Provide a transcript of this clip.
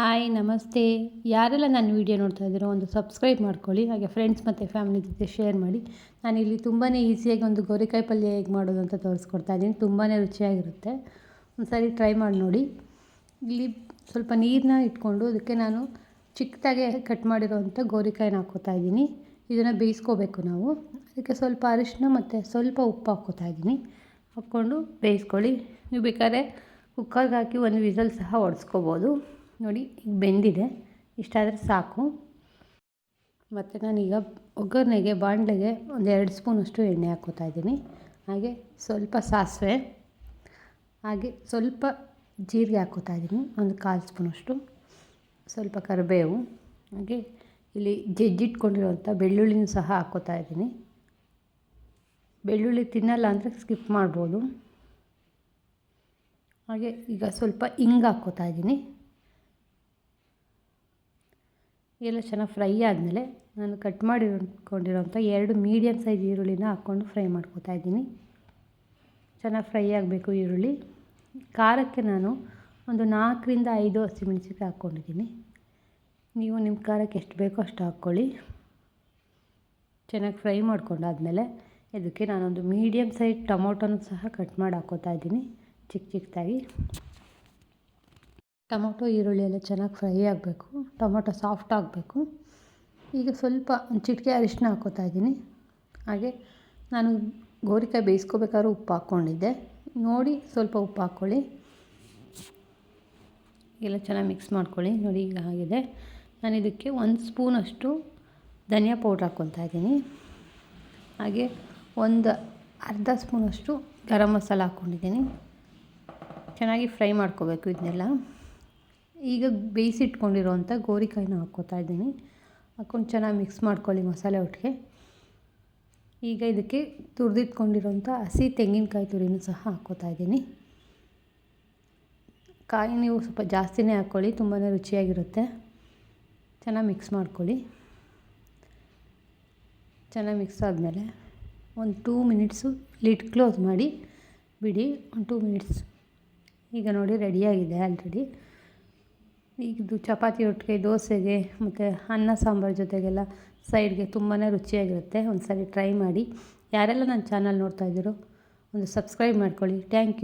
Hi ನಮಸ್ತೆ. ಯಾರೆಲ್ಲ ನನ್ನ ವೀಡಿಯೋ ನೋಡ್ತಾ ಇದ್ದೀರೋ ಒಂದು ಸಬ್ಸ್ಕ್ರೈಬ್ ಮಾಡ್ಕೊಳ್ಳಿ, ಹಾಗೆ ಫ್ರೆಂಡ್ಸ್ ಮತ್ತು ಫ್ಯಾಮಿಲಿ ಜೊತೆ ಶೇರ್ ಮಾಡಿ. ನಾನಿಲ್ಲಿ ತುಂಬಾ ಈಸಿಯಾಗಿ ಒಂದು ಗೋರಿಕಾಯಿ ಪಲ್ಯ ಹೇಗೆ ಮಾಡೋದು ಅಂತ ತೋರಿಸ್ಕೊಡ್ತಾ ಇದ್ದೀನಿ. ತುಂಬಾ ರುಚಿಯಾಗಿರುತ್ತೆ, ಒಂದು ಸಾರಿ ಟ್ರೈ ಮಾಡಿ ನೋಡಿ. ಇಲ್ಲಿ ಸ್ವಲ್ಪ ನೀರನ್ನ ಇಟ್ಕೊಂಡು ಅದಕ್ಕೆ ನಾನು ಚಿಕ್ಕದಾಗೆ ಕಟ್ ಮಾಡಿರೋವಂಥ ಗೋರಿಕಾಯಿನ ಹಾಕ್ಕೋತಾ ಇದ್ದೀನಿ. ಇದನ್ನು ಬೇಯಿಸ್ಕೋಬೇಕು ನಾವು. ಅದಕ್ಕೆ ಸ್ವಲ್ಪ ಅರಿಶಿನ ಮತ್ತು ಸ್ವಲ್ಪ ಉಪ್ಪು ಹಾಕ್ಕೋತಾ ಇದ್ದೀನಿ. ಹಾಕ್ಕೊಂಡು ಬೇಯಿಸ್ಕೊಳ್ಳಿ. ನೀವು ಬೇಕಾದ್ರೆ ಕುಕ್ಕರ್ಗೆ ಹಾಕಿ ಒಂದು ವಿಸಲ್ ಸಹ ಹೊಡೆಸ್ಕೋಬೋದು. ನೋಡಿ ಈಗ ಬೆಂದಿದೆ, ಇಷ್ಟಾದರೆ ಸಾಕು. ಮತ್ತು ನಾನೀಗ ಒಗ್ಗರಣೆಗೆ ಬಾಣಲೆಗೆ ಒಂದು 2 ಸ್ಪೂನಷ್ಟು ಎಣ್ಣೆ ಹಾಕ್ಕೋತಾ ಇದ್ದೀನಿ. ಹಾಗೆ ಸ್ವಲ್ಪ ಸಾಸಿವೆ, ಹಾಗೆ ಸ್ವಲ್ಪ ಜೀರಿಗೆ ಹಾಕ್ಕೋತಾ ಇದ್ದೀನಿ, ಒಂದು 1/4 ಸ್ಪೂನಷ್ಟು. ಸ್ವಲ್ಪ ಕರಿಬೇವು, ಹಾಗೆ ಇಲ್ಲಿ ಜಜ್ಜಿಟ್ಕೊಂಡಿರೋಂಥ ಬೆಳ್ಳುಳ್ಳಿನೂ ಸಹ ಹಾಕ್ಕೋತಾ ಇದ್ದೀನಿ. ಬೆಳ್ಳುಳ್ಳಿ ತಿನ್ನಲ್ಲ ಅಂದರೆ ಸ್ಕಿಪ್ ಮಾಡ್ಬೋದು. ಹಾಗೆ ಈಗ ಸ್ವಲ್ಪ ಹಿಂಗೆ ಹಾಕ್ಕೋತಾ ಇದ್ದೀನಿ. ಎಲ್ಲ ಚೆನ್ನಾಗಿ ಫ್ರೈ ಆದಮೇಲೆ ನಾನು ಕಟ್ ಮಾಡಿಕೊಂಡಿರೋಂಥ 2 ಮೀಡಿಯಮ್ ಸೈಜ್ ಈರುಳ್ಳಿನ ಹಾಕ್ಕೊಂಡು ಫ್ರೈ ಮಾಡ್ಕೋತಾ ಇದ್ದೀನಿ. ಚೆನ್ನಾಗಿ ಫ್ರೈ ಆಗಬೇಕು ಈರುಳ್ಳಿ. ಖಾರಕ್ಕೆ ನಾನು ಒಂದು 4ರಿಂದ 5 ಹಸಿಮೆಣಸಿನಕಾಯಿ ಹಾಕ್ಕೊಂಡಿದ್ದೀನಿ. ನೀವು ನಿಮ್ಮ ಖಾರಕ್ಕೆ ಎಷ್ಟು ಬೇಕೋ ಅಷ್ಟು ಹಾಕ್ಕೊಳ್ಳಿ. ಚೆನ್ನಾಗಿ ಫ್ರೈ ಮಾಡ್ಕೊಂಡಾದಮೇಲೆ ಇದಕ್ಕೆ ನಾನೊಂದು ಮೀಡಿಯಮ್ ಸೈಜ್ ಟೊಮೊಟೊನೂ ಸಹ ಕಟ್ ಮಾಡಿ ಹಾಕ್ಕೋತಾ ಇದ್ದೀನಿ, ಚಿಕ್ಕದಾಗಿ. ಟೊಮೊಟೊ ಈರುಳ್ಳಿ ಎಲ್ಲ ಚೆನ್ನಾಗಿ ಫ್ರೈ ಆಗಬೇಕು, ಟೊಮೊಟೊ ಸಾಫ್ಟ್ ಆಗಬೇಕು. ಈಗ ಸ್ವಲ್ಪ ಒಂದು ಚಿಟಿಕೆ ಅರಿಶಿನ ಹಾಕ್ಕೋತಾ ಇದ್ದೀನಿ. ಹಾಗೆ ನಾನು ಗೋರಿಕಾಯಿ ಬೇಯಿಸ್ಕೋಬೇಕಾದ್ರೂ ಉಪ್ಪು ಹಾಕ್ಕೊಂಡಿದ್ದೆ, ನೋಡಿ ಸ್ವಲ್ಪ ಉಪ್ಪು ಹಾಕ್ಕೊಳ್ಳಿ. ಎಲ್ಲ ಚೆನ್ನಾಗಿ ಮಿಕ್ಸ್ ಮಾಡ್ಕೊಳ್ಳಿ. ನೋಡಿ ಈಗ ಆಗಿದೆ. ನಾನು ಇದಕ್ಕೆ 1 ಸ್ಪೂನಷ್ಟು ಧನಿಯಾ ಪೌಡ್ರ್ ಹಾಕ್ಕೊತಾ ಇದ್ದೀನಿ. ಹಾಗೆ ಒಂದು ಅರ್ಧ ಸ್ಪೂನಷ್ಟು ಗರಂ ಮಸಾಲ ಹಾಕ್ಕೊಂಡಿದ್ದೀನಿ. ಚೆನ್ನಾಗಿ ಫ್ರೈ ಮಾಡ್ಕೋಬೇಕು ಇದನ್ನೆಲ್ಲ. ಈಗ ಬೇಯಿಸಿಟ್ಕೊಂಡಿರೋವಂಥ ಗೋರಿಕಾಯಿನ ಹಾಕ್ಕೋತಾ ಇದ್ದೀನಿ. ಹಾಕ್ಕೊಂಡು ಚೆನ್ನಾಗಿ ಮಿಕ್ಸ್ ಮಾಡ್ಕೊಳ್ಳಿ ಮಸಾಲೆ ಒಟ್ಟಿಗೆ. ಈಗ ಇದಕ್ಕೆ ತುರಿದಿಟ್ಕೊಂಡಿರೋಂಥ ಹಸಿ ತೆಂಗಿನಕಾಯಿ ತುರಿನೂ ಸಹ ಹಾಕ್ಕೋತಾ ಇದ್ದೀನಿ. ಕಾಯಿ ನೀವು ಸ್ವಲ್ಪ ಜಾಸ್ತಿನೇ ಹಾಕ್ಕೊಳ್ಳಿ, ತುಂಬಾ ರುಚಿಯಾಗಿರುತ್ತೆ. ಚೆನ್ನಾಗಿ ಮಿಕ್ಸ್ ಮಾಡ್ಕೊಳ್ಳಿ. ಚೆನ್ನಾಗಿ ಮಿಕ್ಸ್ ಆದಮೇಲೆ ಒಂದು 2 ಮಿನಿಟ್ಸು ಲಿಡ್ ಕ್ಲೋಸ್ ಮಾಡಿ ಬಿಡಿ, ಒಂದು 2 ಮಿನಿಟ್ಸ್. ಈಗ ನೋಡಿ ರೆಡಿಯಾಗಿದೆ ಆಲ್ರೆಡಿ. ಈಗ ಇದು ಚಪಾತಿ ಒಟ್ಟಿಗೆ, ದೋಸೆಗೆ ಮತ್ತು ಅನ್ನ ಸಾಂಬಾರು ಜೊತೆಗೆಲ್ಲ ಸೈಡ್ಗೆ ತುಂಬಾ ರುಚಿಯಾಗಿರುತ್ತೆ. ಒಂದು ಸಾರಿ ಟ್ರೈ ಮಾಡಿ. ಯಾರೆಲ್ಲ ನನ್ನ ಚಾನಲ್ ನೋಡ್ತಾ ಇದ್ದೀರೋ ಒಂದು ಸಬ್ಸ್ಕ್ರೈಬ್ ಮಾಡ್ಕೊಳ್ಳಿ. Thank you.